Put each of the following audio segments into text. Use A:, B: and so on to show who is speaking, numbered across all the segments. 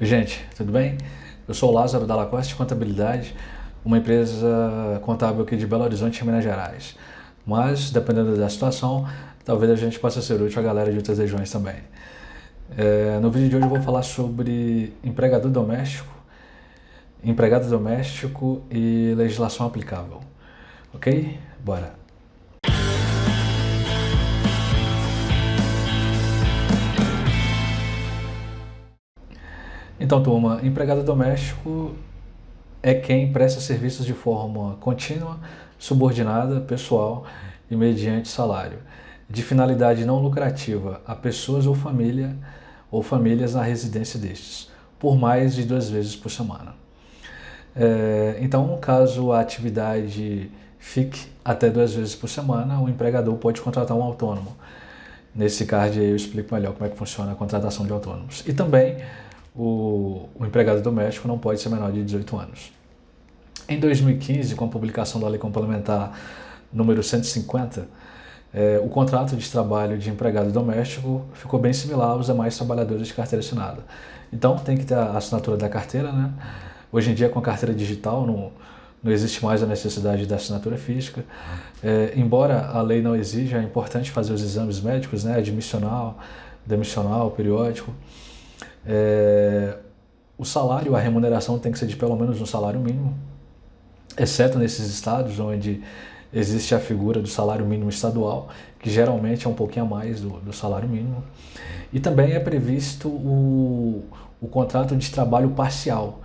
A: Gente, tudo bem? Eu sou o Lázaro da Lacoste Contabilidade, uma empresa contábil aqui de Belo Horizonte, Minas Gerais. Mas, dependendo da situação, talvez a gente possa ser útil a galera de outras regiões também. No vídeo de hoje eu vou falar sobre empregado doméstico e legislação aplicável. Ok? Bora! Então, turma, empregado doméstico é quem presta serviços de forma contínua, subordinada, pessoal e mediante salário, de finalidade não lucrativa a pessoas ou famílias na residência destes, por mais de 2 vezes por semana. Então, caso a atividade fique até 2 vezes por semana, o empregador pode contratar um autônomo. Nesse card aí eu explico melhor como é que funciona a contratação de autônomos. E também o empregado doméstico não pode ser menor de 18 anos. Em 2015, com a publicação da Lei Complementar número 150, o contrato de trabalho de empregado doméstico ficou bem similar aos demais trabalhadores de carteira assinada. Então, tem que ter a assinatura da carteira, né? Hoje em dia, com a carteira digital, não existe mais a necessidade da assinatura física. Embora a lei não exija, é importante fazer os exames médicos, né? Admissional, demissional, periódico. O salário, a remuneração tem que ser de pelo menos um salário mínimo, exceto nesses estados onde existe a figura do salário mínimo estadual, que geralmente é um pouquinho a mais do salário mínimo. E também é previsto o contrato de trabalho parcial,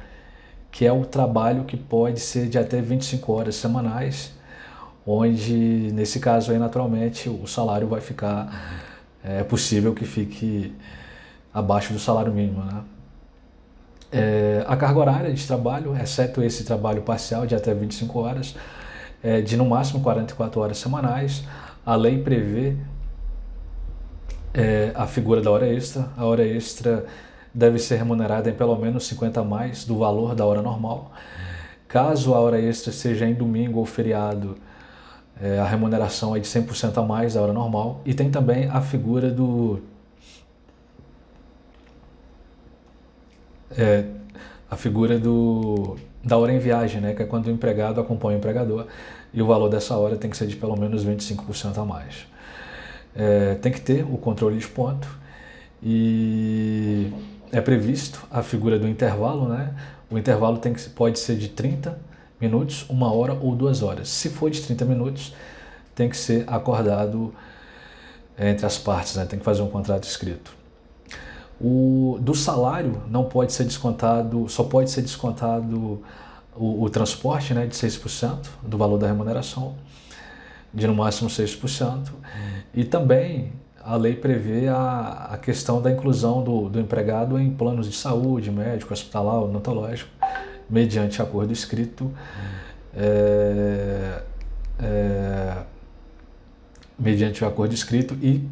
A: que é o trabalho que pode ser de até 25 horas semanais, onde, nesse caso aí, naturalmente, o salário vai ficar, é possível que fique abaixo do salário mínimo, né? A carga horária de trabalho, exceto esse trabalho parcial de até 25 horas, é de no máximo 44 horas semanais. A lei prevê a figura da hora extra. A hora extra deve ser remunerada em pelo menos 50 a mais do valor da hora normal. Caso a hora extra seja em domingo ou feriado, a remuneração é de 100% a mais da hora normal. E tem também a figura da hora em viagem, né? Que é quando o empregado acompanha o empregador e o valor dessa hora tem que ser de pelo menos 25% a mais. Tem que ter o controle de ponto e é previsto a figura do intervalo, né? O intervalo pode ser de 30 minutos, 1 hora ou 2 horas. Se for de 30 minutos, tem que ser acordado entre as partes, né? Tem que fazer um contrato escrito. Do salário não pode ser descontado, só pode ser descontado o transporte, né, de 6% do valor da remuneração, de no máximo 6%. E também a lei prevê a questão da inclusão do empregado em planos de saúde, médico, hospitalar, odontológico, mediante acordo escrito, mediante o acordo escrito, e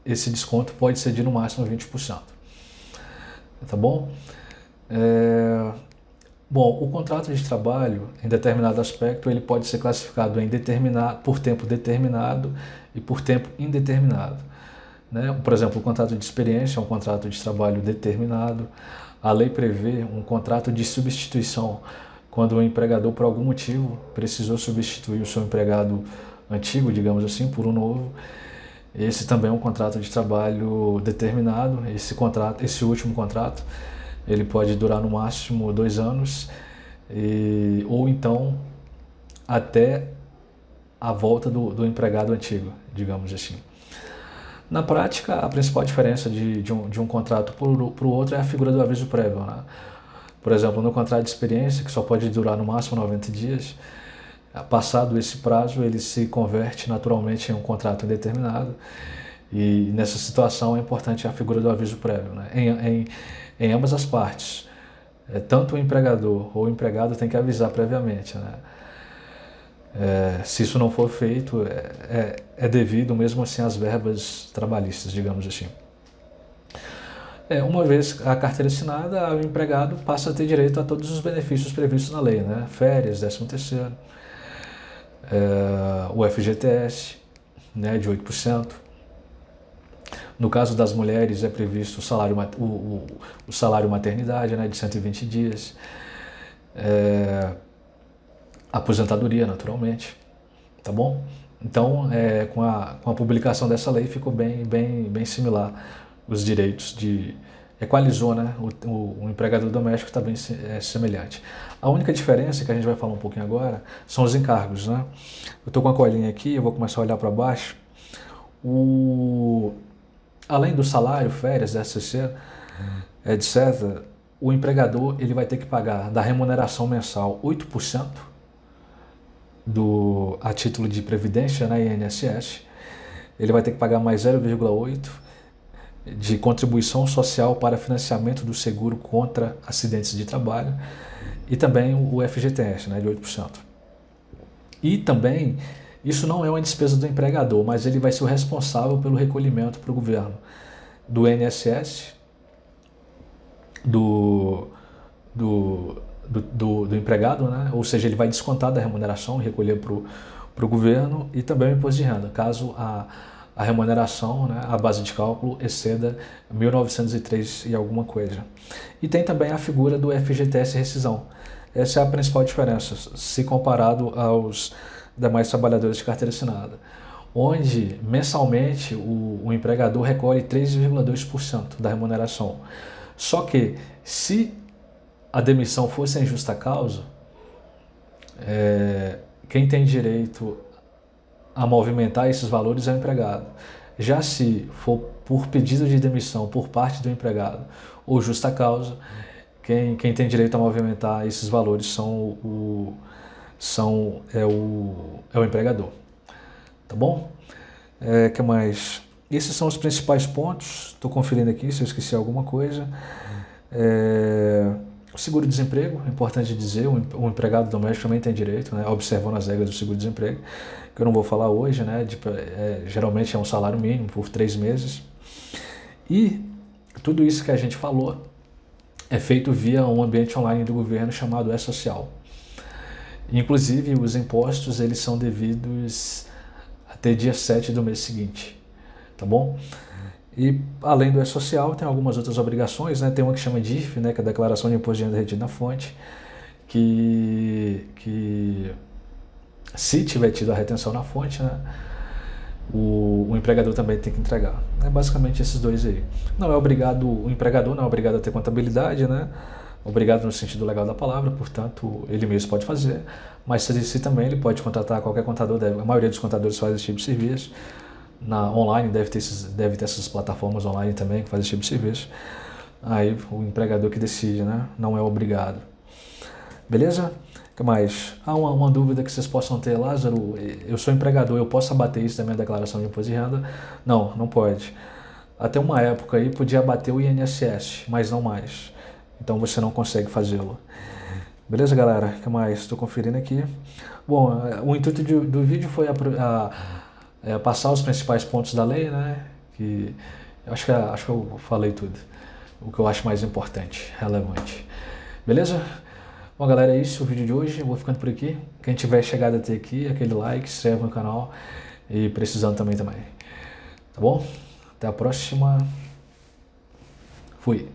A: esse desconto pode ser de no máximo 20%. Tá bom? Bom, o contrato de trabalho, em determinado aspecto, ele pode ser classificado por tempo determinado e por tempo indeterminado, né? Por exemplo, o contrato de experiência é um contrato de trabalho determinado. A lei prevê um contrato de substituição, quando o empregador, por algum motivo, precisou substituir o seu empregado antigo, digamos assim, por um novo. Esse também é um contrato de trabalho determinado. Esse último contrato, ele pode durar no máximo 2 anos, ou então até a volta do empregado antigo, digamos assim. Na prática, a principal diferença de um contrato para o outro é a figura do aviso prévio, né? Por exemplo, no contrato de experiência, que só pode durar no máximo 90 dias, passado esse prazo, ele se converte naturalmente em um contrato indeterminado. E nessa situação é importante a figura do aviso prévio, né? Em ambas as partes. Tanto o empregador ou o empregado tem que avisar previamente, né? Se isso não for feito, é devido mesmo assim às verbas trabalhistas, digamos assim. Uma vez a carteira assinada, o empregado passa a ter direito a todos os benefícios previstos na lei, né? Férias, 13º, o FGTS, né, de 8%, No caso das mulheres, é previsto o salário maternidade, né, de 120 dias. Aposentadoria, naturalmente. Tá bom? Então, com a publicação dessa lei, ficou bem similar os direitos de... Equalizou, né? O empregador doméstico está bem semelhante. A única diferença, que a gente vai falar um pouquinho agora, são os encargos, né? Eu estou com a colinha aqui, eu vou começar a olhar para baixo. Além do salário, férias, SCC, etc., o empregador ele vai ter que pagar da remuneração mensal 8% a título de previdência, né, INSS. Ele vai ter que pagar mais 0,8% de contribuição social para financiamento do seguro contra acidentes de trabalho e também o FGTS, né, de 8%. E também, isso não é uma despesa do empregador, mas ele vai ser o responsável pelo recolhimento para o governo do INSS, do empregado, né? Ou seja, ele vai descontar da remuneração e recolher para o governo, e também o imposto de renda, caso a remuneração, né, a base de cálculo exceda 1.903 e alguma coisa. E tem também a figura do FGTS rescisão. Essa é a principal diferença, se comparado aos demais trabalhadores de carteira assinada, onde mensalmente o empregador recolhe 3,2% da remuneração. Só que, se a demissão for sem justa causa, quem tem direito a movimentar esses valores é o empregado. Já se for por pedido de demissão por parte do empregado ou justa causa, quem tem direito a movimentar esses valores é o empregador. Tá bom? Que mais? Esses são os principais pontos. Estou conferindo aqui se eu esqueci alguma coisa. O seguro-desemprego, é importante dizer, o empregado doméstico também tem direito, né, observando as regras do seguro-desemprego, que eu não vou falar hoje, né, geralmente é um salário mínimo por 3 meses. E tudo isso que a gente falou é feito via um ambiente online do governo chamado E-Social. Inclusive, os impostos eles são devidos até dia 7 do mês seguinte, tá bom? E além do E-Social, tem algumas outras obrigações, né? Tem uma que chama DIRF, né? Que é a Declaração de Imposto de Renda Retido na Fonte, que se tiver tido a retenção na fonte, né, o empregador também tem que entregar. É basicamente esses dois aí. Não é obrigado, o empregador não é obrigado a ter contabilidade, né? Obrigado no sentido legal da palavra, portanto, ele mesmo pode fazer, mas se também ele pode contratar qualquer contador, a maioria dos contadores faz esse tipo de serviço. Online deve ter essas plataformas online também que fazem esse tipo de serviço. Aí o empregador que decide, né? Não é obrigado. Beleza? O que mais? Uma dúvida que vocês possam ter, Lázaro, eu sou empregador, eu posso abater isso da minha declaração de imposto de renda? Não, não pode. Até uma época aí podia abater o INSS, mas não mais. Então você não consegue fazê-lo. Beleza, galera? O que mais? Estou conferindo aqui. Bom, o intuito do vídeo foi passar os principais pontos da lei, né? Que acho que eu falei tudo. O que eu acho mais importante, relevante. Beleza? Bom, galera, é isso o vídeo de hoje. Eu vou ficando por aqui. Quem tiver chegado até aqui, aquele like, se inscreve no canal e precisando também. Tá bom? Até a próxima. Fui.